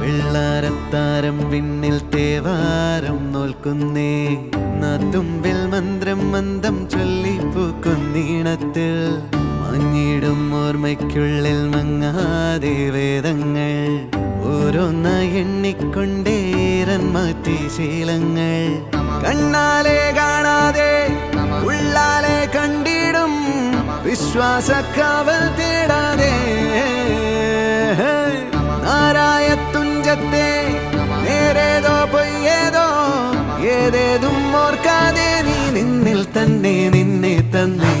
വെള്ളാരത്താരം വിണ്ണിൽ തേവാരം നോൽക്കുന്നേ നാത്തുമ്പിൽ മന്ത്രം മന്ദം ചൊല്ലിപ്പൂക്കുന്നീണത്തിൽ മങ്ങിടും ഓർമ്മയ്ക്കുള്ളിൽ മങ്ങാതെ വേദങ്ങൾ ഓരോന്നായി എണ്ണിക്കൊണ്ടേരൻ മാറ്റി ശീലങ്ങൾ കണ്ണാലെ കാണാതെ ഉള്ളാലെ കണ്ടിടും വിശ്വാസക്കാവൽ തേടാതെ നാരായ തുഞ്ചത്തെ നേരേതോ പൊയ്യേതോ ഏതേതും ഓർക്കാതെ നീ നിന്നിൽ തന്നെ നിന്നെ തന്നെ